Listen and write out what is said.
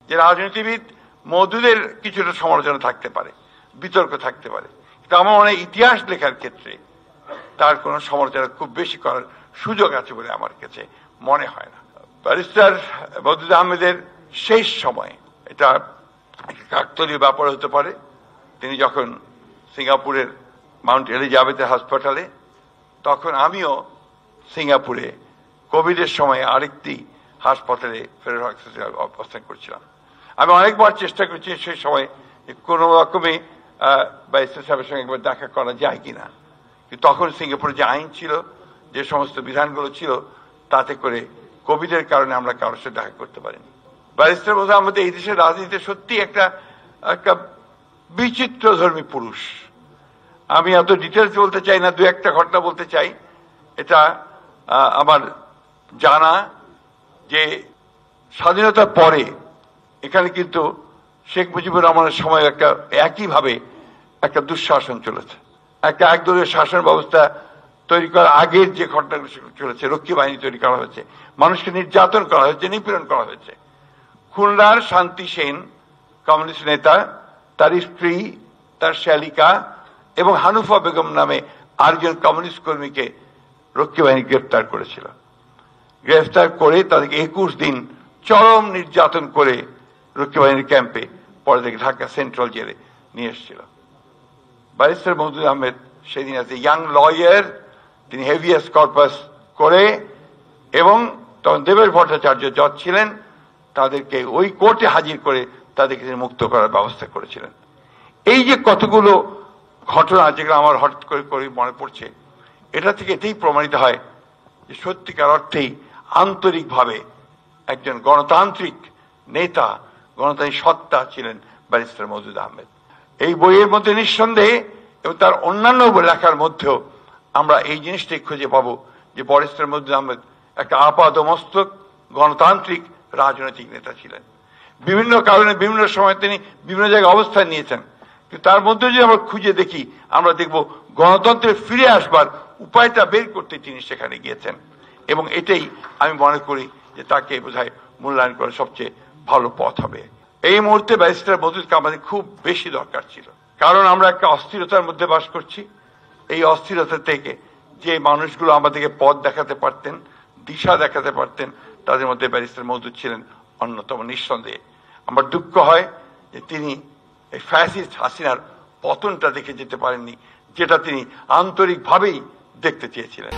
যে রাজনীতিবিদ মওদুদের কিছুটা সমালোচনা থাকতে পারে, বিতর্ক থাকতে পারে, কিন্তু আমার মনে হয় ইতিহাস লেখার ক্ষেত্রে তার কোনো সমালোচনা খুব বেশি করার সুযোগ আছে বলে আমার কাছে মনে হয় না। ব্যারিস্টার মওদুদ আহমেদের শেষ সময়, এটা কাকতালীয় ব্যাপার হতে পারে, তিনি যখন সিঙ্গাপুরের মাউন্ট এলিজাবেথের হাসপাতালে, তখন আমিও সিঙ্গাপুরে কোভিডের সময় আরেকটি হাসপাতালে অবস্থান করছিলাম। আমি অনেকবার চেষ্টা করছি সেই সময় কোন রকমে ব্যারিস্টার সাহেবের সঙ্গে একবার দেখা করা যায় কিনা, কিন্তু তখন সিঙ্গাপুরে যে আইন ছিল, যে সমস্ত বিধানগুলো ছিল, তাতে করে কোভিডের কারণে আমরা কারোর সাথে দেখা করতে পারিনি। ব্যারিস্টার মওদুদ আহমেদ এই দেশের রাজনীতিতে সত্যি একটা বিচিত্র ধর্মী পুরুষ। আমি এত ডিটেলস বলতে চাই না, দু একটা ঘটনা বলতে চাই। এটা আমার জানা যে স্বাধীনতার পরে এখানে কিন্তু শেখ মুজিবুর রহমানের সময় একইভাবে একটা দুঃশাসন চলেছে। একদলীয় শাসন ব্যবস্থা তৈরি করার আগের যে ঘটনাগুলো চলেছে, রক্ষী বাহিনী তৈরি করা হয়েছে, মানুষকে নির্যাতন করা হয়েছে, নিপীড়ন করা হয়েছে। খুলনার শান্তি সেন কমিউনিস্ট নেতা, তার স্ত্রী, তার শ্যালিকা এবং হানুফা বেগম নামে আরেকজন কমিউনিস্ট কর্মীকে রক্ষী বাহিনী গ্রেফতার করেছিল। গ্রেফতার করে তাদেরকে 21 দিন চরম নির্যাতন করে রক্ষী বাহিনীর ক্যাম্পে, পরে থেকে ঢাকা সেন্ট্রাল জেলে নিয়ে এসেছিল। ব্যারিস্টার মওদুদ আহমেদ সেদিন আছে ইয়াং লয়ার, তিনি হেভিয়াস কর্পাস করে, এবং তখন দেবেশ ভট্টাচার্য জজ ছিলেন, তাদেরকে ওই কোর্টে হাজির করে তাদেরকে তিনি মুক্ত করার ব্যবস্থা করেছিলেন। এই যে কতগুলো ঘটনা যেগুলো আমার হঠাৎ করে মনে পড়ছে, এটা থেকে এটাই প্রমাণিত হয় যে সত্যিকার অর্থেই আন্তরিকভাবে একজন গণতান্ত্রিক নেতা, গণতান্ত্রিক সত্তা ছিলেন ব্যারিস্টার মওদুদ আহমেদ। এই বইয়ের মধ্যে নিঃসন্দেহে এবং তার অন্যান্য লেখার মধ্যেও আমরা এই জিনিসটাই খুঁজে পাবো যে ব্যারিস্টার মওদুদ আহমেদ একটা আপাদমস্তক গণতান্ত্রিক রাজনৈতিক নেতা ছিলেন। বিভিন্ন কারণে বিভিন্ন সময় তিনি বিভিন্ন জায়গায় অবস্থান নিয়েছেন, কিন্তু তার মধ্যে যদি আমরা খুঁজে দেখি, আমরা দেখব গণতন্ত্রে ফিরে আসবার উপায়টা বের করতে তিনি সেখানে গিয়েছেন, এবং এটাই আমি মনে করি যে তাকে বোধহয় মূল্যায়ন করার সবচেয়ে ভালো পথ হবে। এই মুহূর্তে ব্যারিস্টার মওদুদকে আমাদের খুব বেশি দরকার ছিল, কারণ আমরা একটা অস্থিরতার মধ্যে বাস করছি। এই অস্থিরতা থেকে যে মানুষগুলো আমাদেরকে পথ দেখাতে পারতেন, দিশা দেখাতে পারতেন, তাদের মধ্যে ব্যারিস্টার মওদুদ ছিলেন অন্যতম, নিঃসন্দেহে। আমার দুঃখ হয় যে তিনি এই ফ্যাসিস্ট হাসিনার পতনটা দেখে যেতে পারেননি, যেটা তিনি আন্তরিকভাবেই দেখতে চেয়েছিলেন।